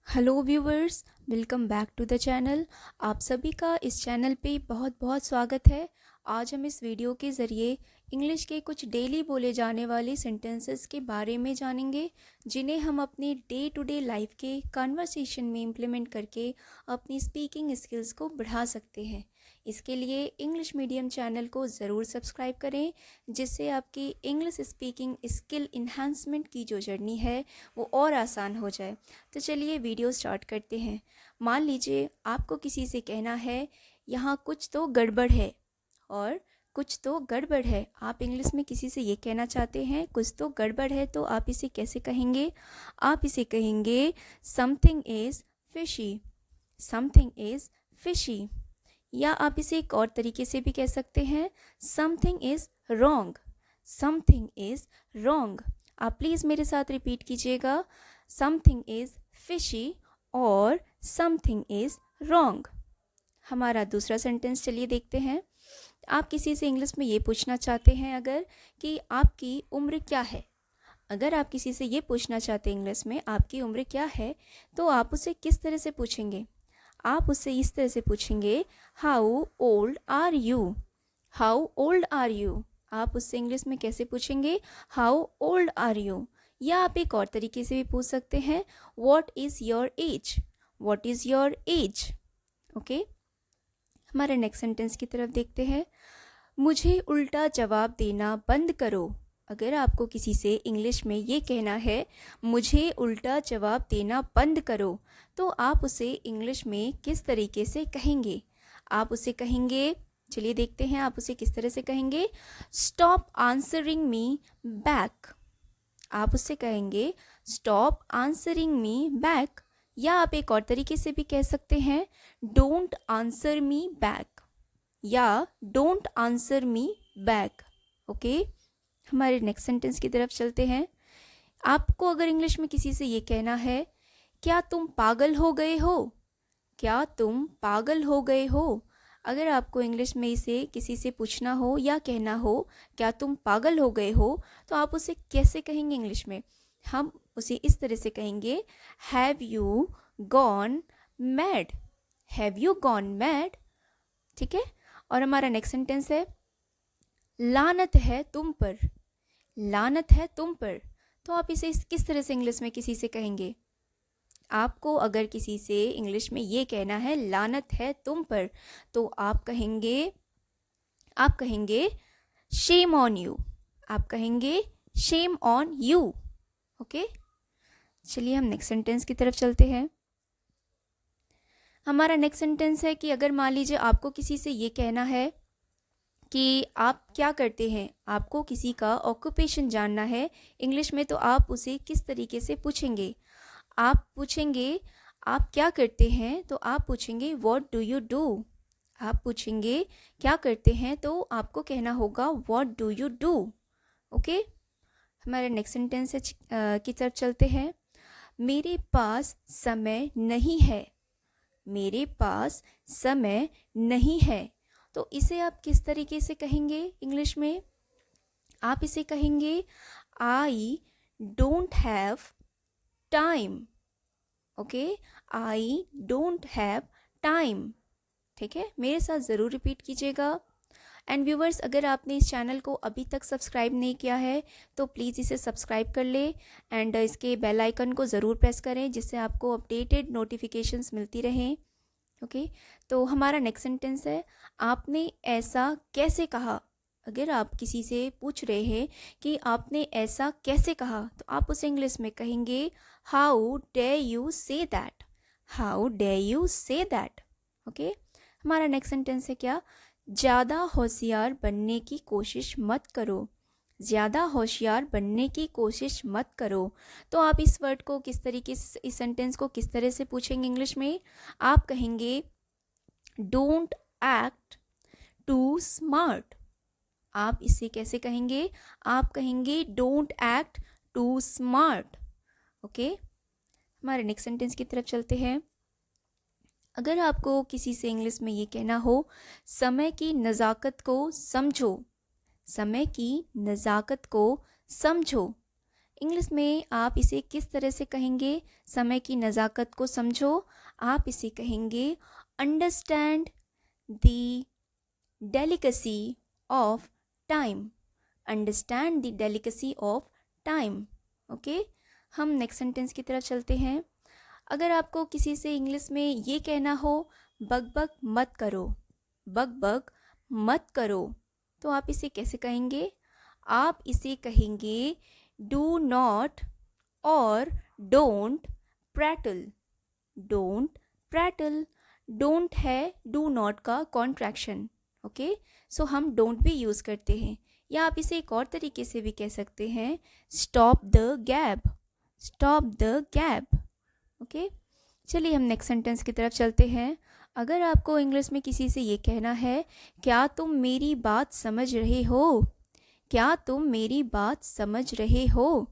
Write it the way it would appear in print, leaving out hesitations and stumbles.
Hello viewers, welcome back to the channel. आप सभी का इस चैनल पे बहुत बहुत स्वागत है। आज हम इस वीडियो के ज़रिए इंग्लिश के कुछ डेली बोले जाने वाले सेंटेंसेस के बारे में जानेंगे, जिन्हें हम अपने डे टू डे लाइफ के कन्वर्सेशन में इम्प्लीमेंट करके अपनी स्पीकिंग स्किल्स को बढ़ा सकते हैं। इसके लिए इंग्लिश मीडियम चैनल को ज़रूर सब्सक्राइब करें, जिससे आपकी इंग्लिश स्पीकिंग स्किल इन्हांसमेंट की जो जर्नी है वो और आसान हो जाए। तो चलिए वीडियो स्टार्ट करते हैं। मान लीजिए आपको किसी से कहना है यहाँ कुछ तो गड़बड़ है, और कुछ तो गड़बड़ है। आप इंग्लिश में किसी से ये कहना चाहते हैं कुछ तो गड़बड़ है, तो आप इसे कैसे कहेंगे? आप इसे कहेंगे something is fishy. Something is fishy. या आप इसे एक और तरीके से भी कह सकते हैं, something is wrong. Something is wrong. आप प्लीज़ मेरे साथ रिपीट कीजिएगा, समथिंग इज़ फिशी और समथिंग इज़ रॉन्ग। हमारा दूसरा सेंटेंस चलिए देखते हैं। आप किसी से इंग्लिश में ये पूछना चाहते हैं अगर कि आपकी उम्र क्या है। अगर आप किसी से ये पूछना चाहते हैं इंग्लिश में आपकी उम्र क्या है, तो आप उसे किस तरह से पूछेंगे? आप उससे इस तरह से पूछेंगे, how old are you. How old are you. आप उससे इंग्लिश में कैसे पूछेंगे? How old are you. या आप एक और तरीके से भी पूछ सकते हैं, what is your age. What is your age. Okay, हमारे नेक्स्ट सेंटेंस की तरफ देखते हैं। मुझे उल्टा जवाब देना बंद करो। अगर आपको किसी से इंग्लिश में ये कहना है मुझे उल्टा जवाब देना बंद करो, तो आप उसे इंग्लिश में किस तरीके से कहेंगे? आप उसे कहेंगे, चलिए देखते हैं आप उसे किस तरह से कहेंगे, स्टॉप आंसरिंग मी बैक। आप उससे कहेंगे स्टॉप आंसरिंग मी बैक। या आप एक और तरीके से भी कह सकते हैं, डोंट आंसर मी बैक या don't answer me back. Okay, हमारे नेक्स्ट सेंटेंस की तरफ चलते हैं। आपको अगर इंग्लिश में किसी से ये कहना है, क्या तुम पागल हो गए हो। क्या तुम पागल हो गए हो। अगर आपको इंग्लिश में इसे किसी से पूछना हो या कहना हो क्या तुम पागल हो गए हो, तो आप उसे कैसे कहेंगे इंग्लिश में? हम उसे इस तरह से कहेंगे, have you gone mad. Have you gone mad. ठीक है। और हमारा नेक्स्ट सेंटेंस है, लानत है तुम पर। लानत है तुम पर। तो आप इसे किस तरह से इंग्लिश में किसी से कहेंगे? आपको अगर किसी से इंग्लिश में ये कहना है लानत है तुम पर, तो आप कहेंगे शेम ऑन यू। आप कहेंगे शेम ऑन यू। ओके, चलिए हम नेक्स्ट सेंटेंस की तरफ चलते हैं। हमारा नेक्स्ट सेंटेंस है कि अगर मान लीजिए आपको किसी से ये कहना है कि आप क्या करते हैं, आपको किसी का ऑक्यूपेशन जानना है इंग्लिश में, तो आप उसे किस तरीके से पूछेंगे? आप पूछेंगे आप क्या करते हैं, तो आप पूछेंगे व्हाट डू यू डू। आप पूछेंगे क्या करते हैं, तो आपको कहना होगा what do you do. Okay, हमारे नेक्स्ट सेंटेंस की तरफ चलते हैं। मेरे पास समय नहीं है। मेरे पास समय नहीं है। तो इसे आप किस तरीके से कहेंगे इंग्लिश में? आप इसे कहेंगे I don't have time. Okay, I don't have time. ठीक है, मेरे साथ ज़रूर रिपीट कीजिएगा। एंड व्यूवर्स, अगर आपने इस चैनल को अभी तक सब्सक्राइब नहीं किया है तो प्लीज़ इसे सब्सक्राइब कर ले एंड इसके बेल आइकन को ज़रूर प्रेस करें, जिससे आपको अपडेटेड नोटिफिकेशंस मिलती रहें। ओके, तो हमारा नेक्स्ट सेंटेंस है, आपने ऐसा कैसे कहा। अगर आप किसी से पूछ रहे हैं कि आपने ऐसा कैसे कहा, तो आप उसे इंग्लिश में कहेंगे how day you say that. How day you say that. Okay, हमारा नेक्स्ट सेंटेंस है क्या, ज़्यादा होशियार बनने की कोशिश मत करो। ज़्यादा होशियार बनने की कोशिश मत करो। तो आप इस वर्ड को किस तरीके से, इस सेंटेंस को किस तरह से पूछेंगे इंग्लिश में? आप कहेंगे डोंट एक्ट टू स्मार्ट। आप इसे कैसे कहेंगे? आप कहेंगे don't act too smart. Okay, हमारे नेक्स्ट सेंटेंस की तरफ चलते हैं। अगर आपको किसी से इंग्लिश में ये कहना हो समय की नज़ाकत को समझो। समय की नज़ाकत को समझो। इंग्लिश में आप इसे किस तरह से कहेंगे? समय की नज़ाकत को समझो। आप इसे कहेंगे understand the delicacy of time. Understand the delicacy of time. Okay, हम नेक्स्ट सेंटेंस की तरफ चलते हैं। अगर आपको किसी से इंग्लिश में ये कहना हो बक बक मत करो, बक बक मत करो, तो आप इसे कैसे कहेंगे? आप इसे कहेंगे डू नॉट और डोंट प्रैटल। डोंट प्रैटल। डोंट है डू नॉट का कॉन्ट्रैक्शन। ओके, सो हम डोंट भी यूज़ करते हैं, या आप इसे एक और तरीके से भी कह सकते हैं stop the gap. Stop the gap. Okay, चलिए हम नेक्स्ट सेंटेंस की तरफ चलते हैं। अगर आपको इंग्लिश में किसी से ये कहना है क्या तुम मेरी बात समझ रहे हो, क्या तुम मेरी बात समझ रहे हो,